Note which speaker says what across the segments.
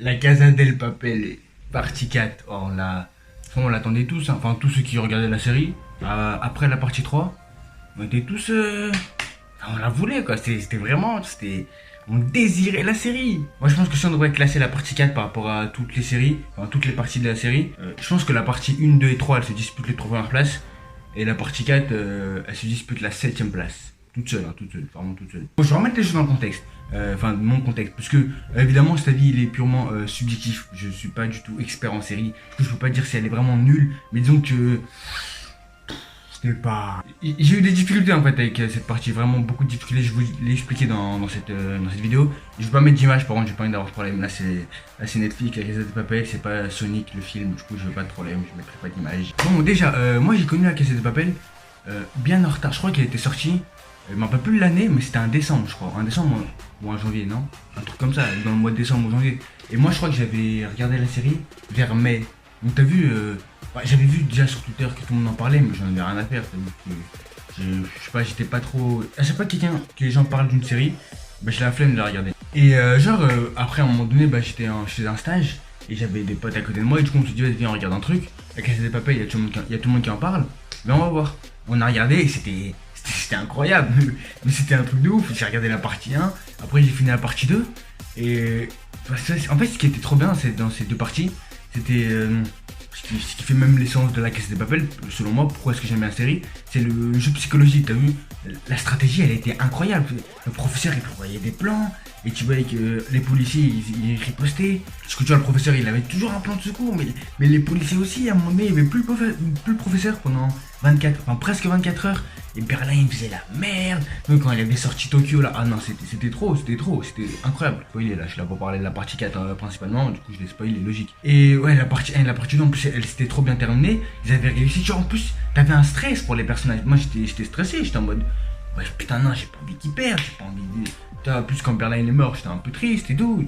Speaker 1: La Casa del Papel, partie 4. On l'attendait tous, hein. Enfin tous ceux qui regardaient la série. Après la partie 3, on était tous. On la voulait quoi, c'était vraiment. On désirait la série. Moi je pense que si on devrait classer la partie 4 par rapport à toutes les séries, enfin toutes les parties de la série, je pense que la partie 1, 2 et 3 elle se dispute les 3 premières places. Et la partie 4 elle se dispute la 7ème place. Toute seule, hein, toute seule, vraiment toute seule. Bon, je vais remettre les choses dans le contexte. Enfin, mon contexte. Parce que, évidemment, cet avis, il est purement subjectif. Je suis pas du tout expert en série. Du coup, je peux pas dire si elle est vraiment nulle. Mais disons que. C'était pas. J'ai eu des difficultés en fait avec cette partie. Vraiment beaucoup de difficultés. Je vous l'ai expliqué dans cette vidéo. Je vais pas mettre d'image, par contre, j'ai pas envie d'avoir de problème. Là, c'est Netflix, la Casa de Papel. C'est pas Sonic, le film. Du coup, je veux pas de problème. Je mettrai pas d'image. Bon, déjà, moi, j'ai connu la Casa de Papel bien en retard. Je crois qu'elle était sortie. Je me rappelle plus l'année, mais c'était un décembre, je crois. Un décembre ou un janvier, non? Un truc comme ça, dans le mois de décembre ou janvier. Et moi, je crois que j'avais regardé la série vers mai. Donc, t'as vu, j'avais vu déjà sur Twitter que tout le monde en parlait, mais j'en avais rien à faire. T'as vu que je sais pas, j'étais pas trop. À chaque fois que les gens parlent d'une série, bah, j'ai la flemme de la regarder. Et après, à un moment donné, bah, je faisais un stage et j'avais des potes à côté de moi. Et du coup, on se dit, vas-y, viens, on regarde un truc. La Casa des Papel, il y a tout le monde qui en parle. Mais on va voir. On a regardé et c'était incroyable, mais c'était un truc de ouf. J'ai regardé la partie 1, après j'ai fini la partie 2. Et en fait, ce qui était trop bien dans ces deux parties, c'était ce qui fait même l'essence de la Casa de Papel, selon moi. Pourquoi est-ce que j'aime bien la série? C'est le jeu psychologique, t'as vu? La stratégie, elle était incroyable. Le professeur, il prévoyait des plans, et tu voyais que les policiers, ils ripostaient. Parce que tu vois, le professeur, il avait toujours un plan de secours, mais les policiers aussi, à un moment donné, il n'y avait plus le professeur pendant 24, enfin presque 24 heures. Et Berlin, il faisait la merde. Donc quand il avait sorti Tokyo là, ah non, c'était trop, c'était incroyable. Spoiler là, je suis là pour parler de la partie 4 principalement, du coup je l'ai spoilé, logique. Et ouais, la partie 1 et la partie 2, en plus, elle s'était trop bien terminée. Ils avaient réussi, tu vois, en plus, t'avais un stress pour les personnages. Moi j'étais stressé, j'étais en mode, ouais, putain, non, j'ai pas envie qu'ils perdent, j'ai pas envie de. Tu vois, plus quand Berlin il est mort, j'étais un peu triste et tout.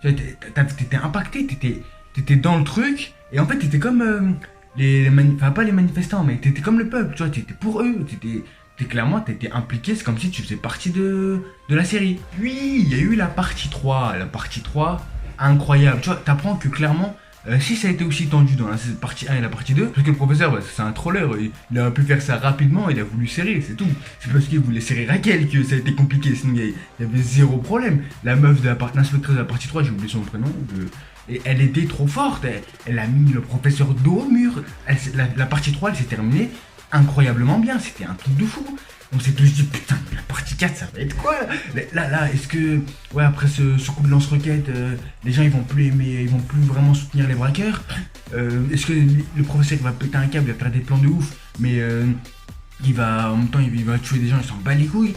Speaker 1: T'étais impacté, t'étais dans le truc, et en fait, t'étais comme. Enfin pas les manifestants, mais t'étais comme le peuple, tu vois, t'étais pour eux, clairement, t'étais impliqué, c'est comme si tu faisais partie de la série. Puis, il y a eu la partie 3, incroyable, tu vois, t'apprends que clairement, si ça a été aussi tendu dans la partie 1 et la partie 2, parce que le professeur, bah, c'est un troller, il a pu faire ça rapidement, il a voulu serrer, c'est tout. C'est parce qu'il voulait serrer Raquel que ça a été compliqué, sinon il y avait zéro problème. La meuf de l'inspectrice de la partie 3, j'ai oublié son prénom, et elle était trop forte, elle a mis le professeur dos au mur. La partie 3, elle s'est terminée incroyablement bien, c'était un truc de fou. On s'est tous dit, putain, la partie 4, ça va être quoi là, est-ce que, ouais, après ce coup de lance-roquette, les gens ils vont plus aimer, ils vont plus vraiment soutenir les braqueurs. Est-ce que le professeur va péter un câble, il va faire des plans de ouf, mais en même temps, il va tuer des gens, il s'en bat les couilles.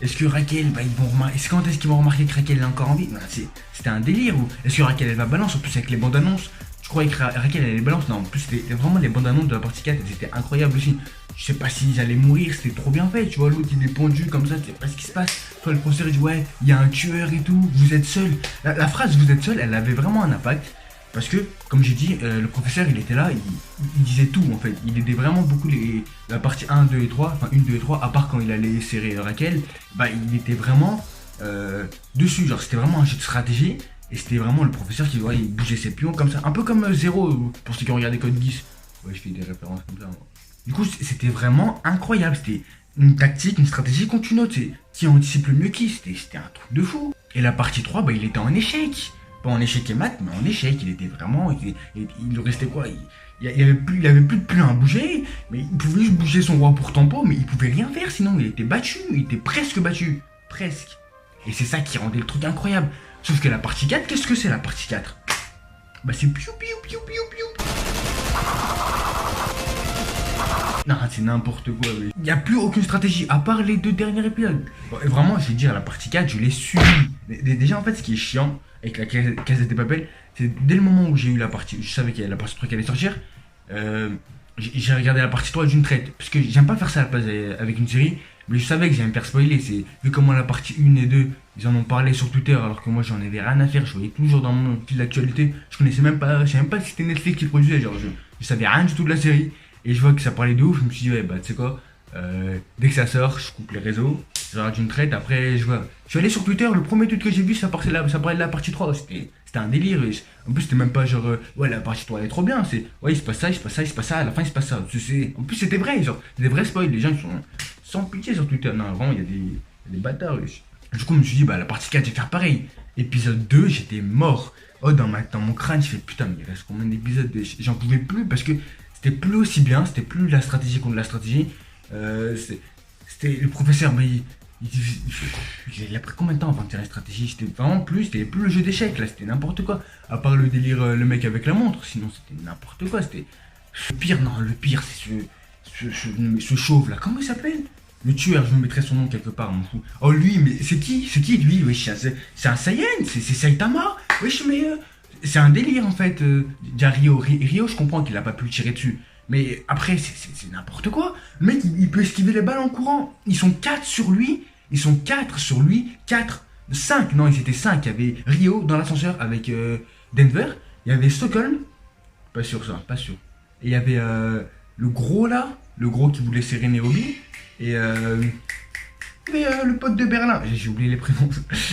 Speaker 1: Est-ce que Raquel, bah, quand est-ce qu'ils vont remarquer que Raquel est encore en vie? Bah, c'était un délire. Ou est-ce que Raquel, elle va balance? En plus, avec les bandes annonces, je croyais que Raquel, elle les balance. Non, en plus, c'était vraiment les bandes annonces de la partie 4, elles étaient incroyables aussi. Je sais pas s'ils allaient mourir, c'était trop bien fait. Tu vois, l'autre, il est pendu comme ça, tu sais pas ce qui se passe. Toi, le professeur, il dit, ouais, il y a un tueur et tout, vous êtes seul. La phrase, vous êtes seul, elle avait vraiment un impact. Parce que, comme j'ai dit, le professeur, il était là, il disait tout en fait. Il aidait vraiment beaucoup la partie 1, 2 et 3, enfin 1, 2 et 3, à part quand il allait serrer Raquel, bah il était vraiment dessus. Genre, c'était vraiment un jeu de stratégie, et c'était vraiment le professeur qui il bougeait ses pions comme ça. Un peu comme Zero, pour ceux qui ont regardé Code Geass. Ouais, je fais des références comme ça. Moi. Du coup, c'était vraiment incroyable. C'était une tactique, une stratégie contre une autre. Qui anticipe le mieux qui. C'était un truc de fou. Et la partie 3, bah il était en échec. Pas en échec et mat, mais en échec, il était vraiment. Il restait quoi? Il avait plus de plans à bouger, mais il pouvait juste bouger son roi pour tempo, mais il pouvait rien faire sinon, il était battu, il était presque battu. Presque. Et c'est ça qui rendait le truc incroyable. Sauf que la partie 4, qu'est-ce que c'est la partie 4? Bah c'est piou piou piou piou piou. Non, c'est n'importe quoi. Il n'y a plus aucune stratégie, à part les 2 derniers épisodes. Bon, vraiment, je vais dire, la partie 4, je l'ai subi. Déjà, en fait, ce qui est chiant avec la Casa des Papel, c'est dès le moment où j'ai eu la partie, je savais qu'il y avait la partie 3 qui allait sortir, j'ai regardé la partie 3 d'une traite. Parce que j'aime pas faire ça avec une série, mais je savais que j'allais me faire spoiler. Vu comment la partie 1 et 2, ils en ont parlé sur Twitter, alors que moi j'en avais rien à faire, je voyais toujours dans mon fil d'actualité. Je savais même pas que c'était Netflix qui produisait, genre je savais rien du tout de la série. Et je vois que ça parlait de ouf, je me suis dit, ouais, bah tu sais quoi, dès que ça sort, je coupe les réseaux, je regarde une traite, après je vois. Je suis allé sur Twitter, le premier tweet que j'ai vu, ça parlait de la partie 3, c'était c'était un délire. En plus, c'était même pas genre, ouais, la partie 3 elle est trop bien. C'est, ouais, il se passe ça, il se passe ça, il se passe ça, à la fin, il se passe ça. En plus, c'était vrai, genre, des vrais spoils. Les gens, ils sont sans pitié sur Twitter. Non, vraiment, il y a des bâtards, wesh. Du coup, je me suis dit, bah, la partie 4, je vais faire pareil. Épisode 2, j'étais mort. Oh, dans mon crâne, je fais putain, mais il reste combien d'épisodes? J'en pouvais plus parce que c'était plus aussi bien, c'était plus la stratégie contre la stratégie. C'était le professeur, mais il a pris combien de temps avant de tirer la stratégie? C'était vraiment plus, c'était plus le jeu d'échecs là, c'était n'importe quoi. À part le délire, le mec avec la montre, sinon c'était n'importe quoi. C'était le pire, non, le pire, c'est ce chauve là, comment il s'appelle? Le tueur, je me mettrai son nom quelque part, m'en fous. Oh lui, mais c'est qui lui? Wesh, c'est un Saiyan, c'est Saitama. Wesh, mais c'est un délire en fait. Déjà Rio, je comprends qu'il a pas pu le tirer dessus. Mais après, c'est n'importe quoi. Le mec, il peut esquiver les balles en courant. Ils sont 4 sur lui. Ils sont 4 sur lui. 4, 5. Non, ils étaient 5. Il y avait Rio dans l'ascenseur avec Denver. Il y avait Stockholm. Pas sûr ça, pas sûr. Et il y avait le gros là. Le gros qui voulait serrer Nairobi. Et le pote de Berlin. J'ai oublié les prénoms.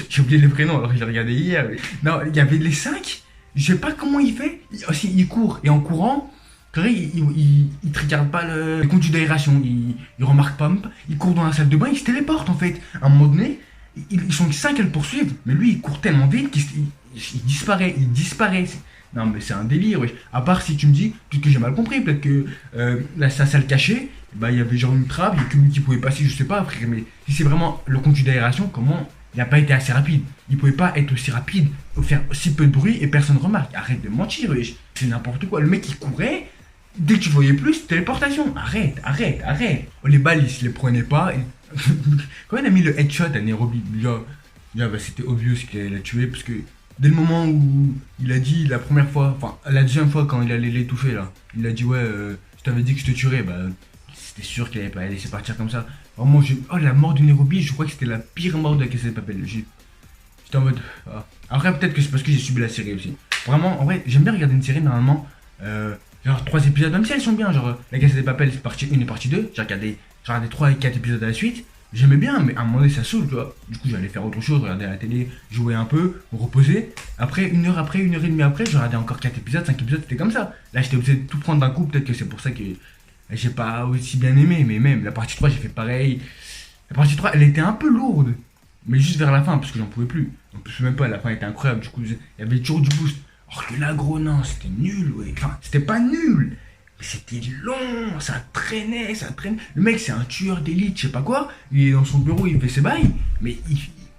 Speaker 1: J'ai oublié les prénoms alors que j'ai regardé hier. Non, il y avait les 5. Je sais pas comment il fait. Il court. Et en courant... Il te regarde pas les conduits d'aération, il remarque pas, il court dans la salle de bain, il se téléporte en fait. À un moment donné, ils sont 5 à le poursuivre, mais lui il court tellement vite qu'il disparaît. Non mais c'est un délire, wesh. À part si tu me dis, peut-être que j'ai mal compris, peut-être que sa salle cachée, bah il y avait genre une trappe, il y a que lui qui pouvait passer, je sais pas frère, mais si c'est vraiment le conduit d'aération, comment il n'a pas été assez rapide? Il pouvait pas être aussi rapide, faire si peu de bruit et personne remarque. Arrête de mentir, wesh. C'est n'importe quoi. Le mec il courait. Dès que tu voyais plus, téléportation. Arrête. Oh, les balles, il se les prenait pas. Quand il a mis le headshot à Nairobi, déjà bah, c'était obvious qu'il allait la tuer. Parce que dès le moment où il a dit la première fois, enfin la deuxième fois quand il allait l'étouffer là, il a dit ouais, je t'avais dit que je te tuerais. Bah, c'était sûr qu'il allait pas laisser partir comme ça. Vraiment, oh la mort de Nairobi, je crois que c'était la pire mort de la Casa de Papel. J'étais en mode. Ah. Après, peut-être que c'est parce que j'ai subi la série aussi. Vraiment, en vrai, j'aime bien regarder une série normalement. Genre 3 épisodes, même si elles sont bien, genre La Casa des Papel, c'est partie 1 et partie 2, j'ai regardé 3 et 4 épisodes à la suite, j'aimais bien, mais à un moment donné ça saoule, tu vois. Du coup j'allais faire autre chose, regarder la télé, jouer un peu, me reposer. Après, 1 heure et demie après, je regardais encore 4 épisodes, 5 épisodes, c'était comme ça. Là j'étais obligé de tout prendre d'un coup, peut-être que c'est pour ça que j'ai pas aussi bien aimé, mais même la partie 3 j'ai fait pareil. La partie 3 elle était un peu lourde, mais juste vers la fin, parce que j'en pouvais plus. En plus même pas, la fin était incroyable, du coup il y avait toujours du boost. Alors que là, gros, non, c'était nul, ouais. Enfin, c'était pas nul, mais c'était long, ça traînait. Le mec, c'est un tueur d'élite, je sais pas quoi. Il est dans son bureau, il fait ses bails, mais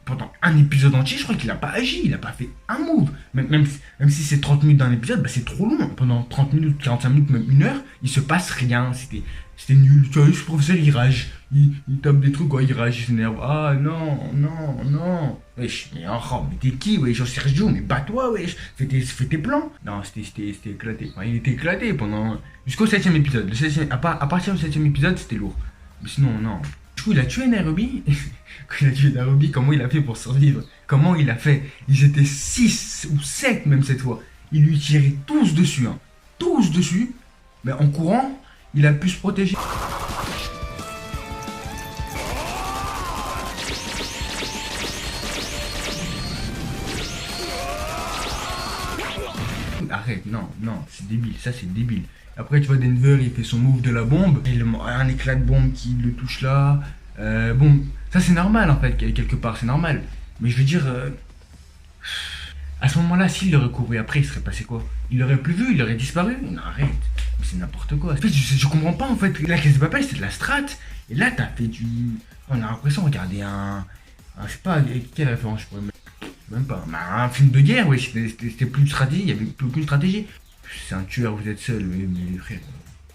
Speaker 1: pendant un épisode entier, je crois qu'il a pas agi, il a pas fait un move. Même si c'est 30 minutes d'un épisode, bah, c'est trop long. Pendant 30 minutes, 45 minutes, même 1 heure, il se passe rien. C'était nul. Tu vois, ce professeur, il rage. Il tape des trucs, quoi, il rage, il s'énerve. Ah non. Wesh, mais mais t'es qui, wesh, Sergio, mais bats-toi, wesh. Fais tes plans. Non, c'était éclaté. Enfin, il était éclaté jusqu'au 7ème épisode. À partir du 7ème épisode, c'était lourd. Mais sinon, non. Du coup, il a tué Nairobi. Quand il a tué Nairobi, comment il a fait pour survivre? Comment il a fait? Ils étaient 6 ou 7 même cette fois. Ils lui tiraient tous dessus, hein. Tous dessus. Mais en courant, il a pu se protéger. Arrête, non, c'est débile, ça c'est débile. Après tu vois Denver, il fait son move de la bombe, un éclat de bombe qui le touche là. Bon, ça c'est normal en fait, quelque part, c'est normal. Mais je veux dire, à ce moment-là, s'il aurait couru après, il serait passé quoi? Il aurait plus vu, il aurait disparu? Non, arrête, mais c'est n'importe quoi. En fait, je comprends pas en fait. La Casa de Papel, c'était de la strat. Et là, t'as fait du. On a l'impression de regarder je sais pas, quelle référence je pourrais mettre. Même pas. Un film de guerre, oui, c'était plus de stratégie, il y avait plus aucune stratégie. C'est un tueur, vous êtes seul, mais frère,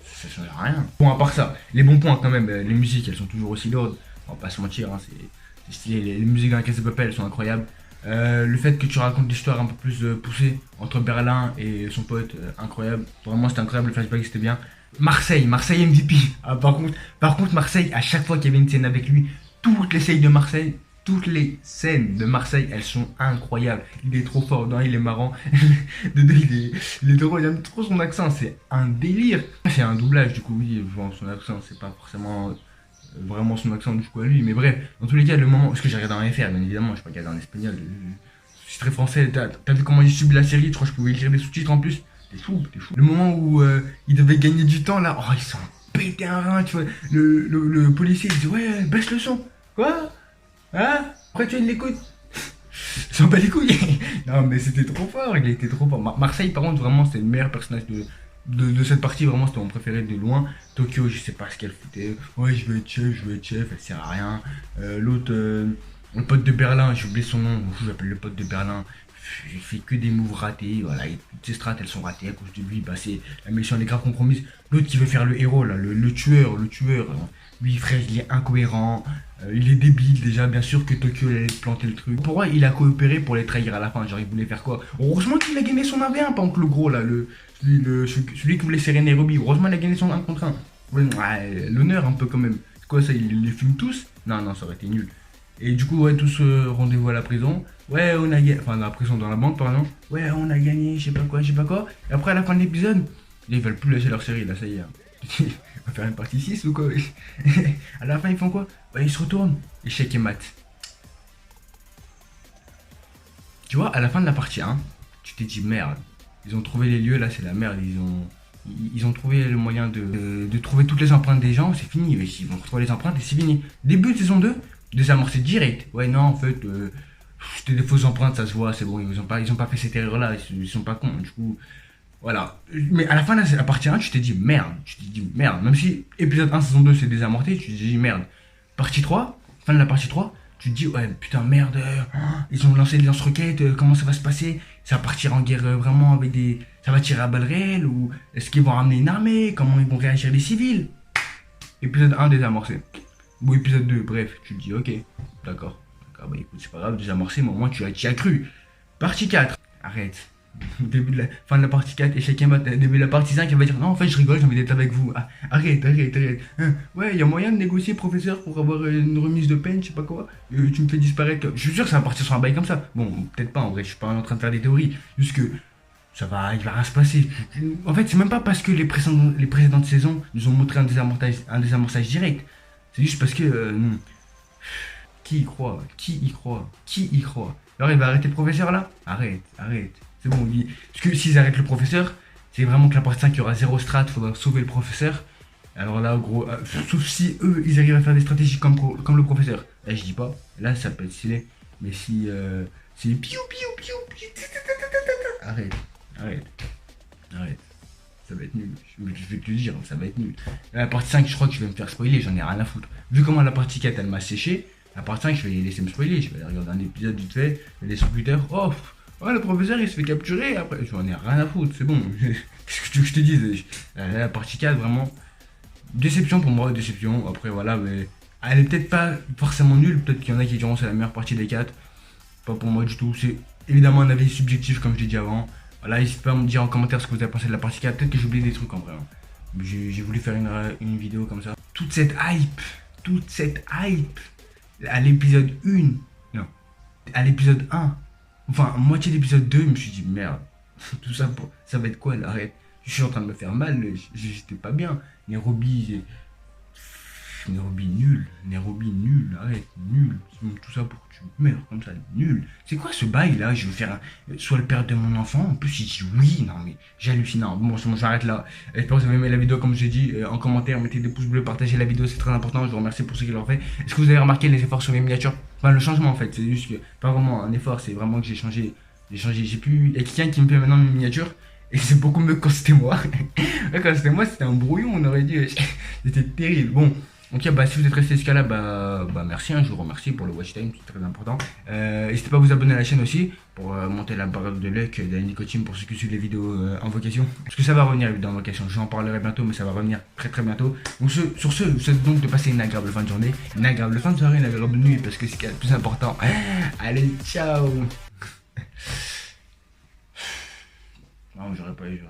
Speaker 1: ça change rien. Bon, à part ça, les bons points quand même, les musiques, elles sont toujours aussi lourdes. On va pas se mentir, hein, c'est stylé. Les musiques dans la Casa de Papel, elles sont incroyables. Le fait que tu racontes l'histoire un peu plus poussée entre Berlin et son pote, incroyable. Vraiment, c'était incroyable, le flashback, c'était bien. Marseille MVP. Ah, par contre, Marseille, à chaque fois qu'il y avait une scène avec lui, toutes les scènes de Marseille, elles sont incroyables. Il est trop fort, non, il est marrant. il est drôle, j'aime trop son accent, c'est un délire. C'est un doublage, du coup, oui, son accent, c'est pas forcément vraiment son accent du coup à lui, mais bref, dans tous les cas, le moment, parce que j'ai regardé en FR, bien évidemment, je pas regardé en espagnol, C'est très français. T'as vu comment j'ai subi la série? Je crois que je pouvais écrire des sous-titres en plus. T'es fou, t'es fou. Le moment où ils devaient gagner du temps là, oh ils sont pété un rein, tu vois. Le policier il dit ouais, baisse le son. Quoi? Hein? Pourquoi tu l'écoutes? Ils s'en bat les couilles. Non mais c'était trop fort, il était trop fort. Marseille par contre vraiment c'était le meilleur personnage de cette partie, vraiment c'était mon préféré de loin. Tokyo je sais pas ce qu'elle foutait. Ouais je veux être chef, elle sert à rien. L'autre, le pote de Berlin, j'ai oublié son nom, je l'appelle le pote de Berlin. Il fait que des moves ratés, voilà, et toutes ses strats elles sont ratées à cause de lui, bah c'est la mission elle est grave compromise. L'autre qui veut faire le héros là, le tueur, lui frère il est incohérent, il est débile déjà, bien sûr que Tokyo allait planter le truc. Pourquoi il a coopéré pour les trahir à la fin, genre il voulait faire quoi? Heureusement qu'il a gagné son AV1, pas que le gros là, celui qui voulait serrer Nairobi, heureusement il a gagné son 1 contre 1. Ouais, l'honneur un peu quand même. C'est quoi ça, il les fume tous? Non, non, ça aurait été nul. Et du coup, ouais, tous rendez-vous à la prison. Ouais, on a gagné. Enfin, dans la prison, dans la banque, pardon. Ouais, on a gagné, je sais pas quoi, je sais pas quoi. Et après, à la fin de l'épisode, ils veulent plus lâcher leur série, là, ça y est. On va faire une partie 6 ou quoi? À la fin, ils font quoi? Ouais, ils se retournent. Échec et mat. Tu vois, à la fin de la partie 1, tu t'es dit merde. Ils ont trouvé les lieux, là, c'est la merde. Ils ont trouvé le moyen de trouver toutes les empreintes des gens, c'est fini. Ils vont retrouver les empreintes et c'est fini. Début de saison 2, désamorcer direct. Ouais, non, en fait, c'était des fausses empreintes, ça se voit, c'est bon. Ils ont pas fait cette erreur-là, ils sont pas cons. Du coup, voilà. Mais à la fin de la partie 1, tu t'es dit merde. Tu t'es dit merde. Même si épisode 1, saison 2, c'est désamorté, tu t'es dit merde. Partie 3, fin de la partie 3, tu te dis ouais, putain, merde. Ils ont lancé des lance-roquettes, comment ça va se passer? Ça va partir en guerre vraiment avec des. Ça va tirer à balles réelles? Ou est-ce qu'ils vont ramener une armée? Comment ils vont réagir les civils? Épisode 1, désamorcé. Bon, épisode 2, bref, tu te dis ok, d'accord. D'accord, bah écoute, c'est pas grave, désamorcé, mais au moins tu as cru. Partie 4, arrête. Début de la fin de la partie 4 et chacun va début de la partie 5 il va dire non en fait je rigole j'ai envie d'être avec vous. Ah, arrête. Ouais il y a moyen de négocier professeur pour avoir une remise de peine je sais pas quoi. Tu me fais disparaître. Je suis sûr que ça va partir sur un bail comme ça. Bon peut-être pas en vrai je suis pas en train de faire des théories. Juste que ça va il va rien se passer. En fait c'est même pas parce que les précédentes saisons nous ont montré un désamorçage direct. C'est juste parce que qui y croit? Alors il va arrêter le professeur là? Arrête. C'est bon, parce que s'ils arrêtent le professeur, c'est vraiment que la partie 5, il y aura zéro strat, il faudra sauver le professeur. Alors là, gros, sauf si eux, ils arrivent à faire des stratégies comme le professeur. Là, je dis pas, là, ça peut être stylé. Mais si c'est piou. Arrête. Ça va être nul. Je vais te le dire, ça va être nul. La partie 5, je crois que je vais me faire spoiler, j'en ai rien à foutre. Vu comment la partie 4, elle m'a séché, la partie 5, je vais laisser me spoiler. Je vais aller regarder un épisode vite fait, je vais aller sur Twitter. Oh, ouais, le professeur il se fait capturer, après j'en ai rien à foutre, c'est bon. Qu'est-ce que tu veux que je te dise? La partie 4, vraiment, déception pour moi, déception. Après voilà, mais elle est peut-être pas forcément nulle, peut-être qu'il y en a qui diront c'est la meilleure partie des 4. Pas pour moi du tout, c'est évidemment un avis subjectif comme je l'ai dit avant. Voilà, n'hésitez pas à me dire en commentaire ce que vous avez pensé de la partie 4, peut-être que j'ai oublié des trucs en vrai. J'ai voulu faire une vidéo comme ça. Toute cette hype, à l'épisode 1, non, à l'épisode 1. Enfin, moitié d'épisode 2, je me suis dit merde, tout ça, ça va être quoi là? Arrête, je suis en train de me faire mal, j'étais pas bien. Nairobi nul, arrête, nul. Tout ça pour que tu meurs comme ça, nul. C'est quoi ce bail là? Je veux faire soit le père de mon enfant, en plus il dit oui, non mais j'hallucine. Bon, j'arrête là. J'espère que vous avez aimé la vidéo comme j'ai dit. En commentaire, mettez des pouces bleus, partagez la vidéo, c'est très important. Je vous remercie pour ceux qui l'ont fait. Est-ce que vous avez remarqué les efforts sur mes miniatures? Enfin, le changement en fait, c'est juste que, pas vraiment un effort, c'est vraiment que j'ai changé. J'ai plus. Il y a quelqu'un qui me fait maintenant mes miniatures. Et c'est beaucoup mieux que quand c'était moi. Quand c'était moi, c'était un brouillon, on aurait dit. C'était terrible. Bon. Ok, bah si vous êtes resté jusqu'à là, bah merci, je vous remercie pour le watch time, c'est très important. N'hésitez pas à vous abonner à la chaîne aussi pour monter la barre de luck d'Annie Coaching pour ceux qui suivent les vidéos invocation. Parce que ça va revenir dans invocation, j'en parlerai bientôt, mais ça va revenir très bientôt. Donc sur ce, je vous souhaite donc de passer une agréable fin de journée, une agréable fin de soirée, une agréable nuit, parce que c'est ce qui est le plus important. Allez, ciao. Non, j'aurais pas dû.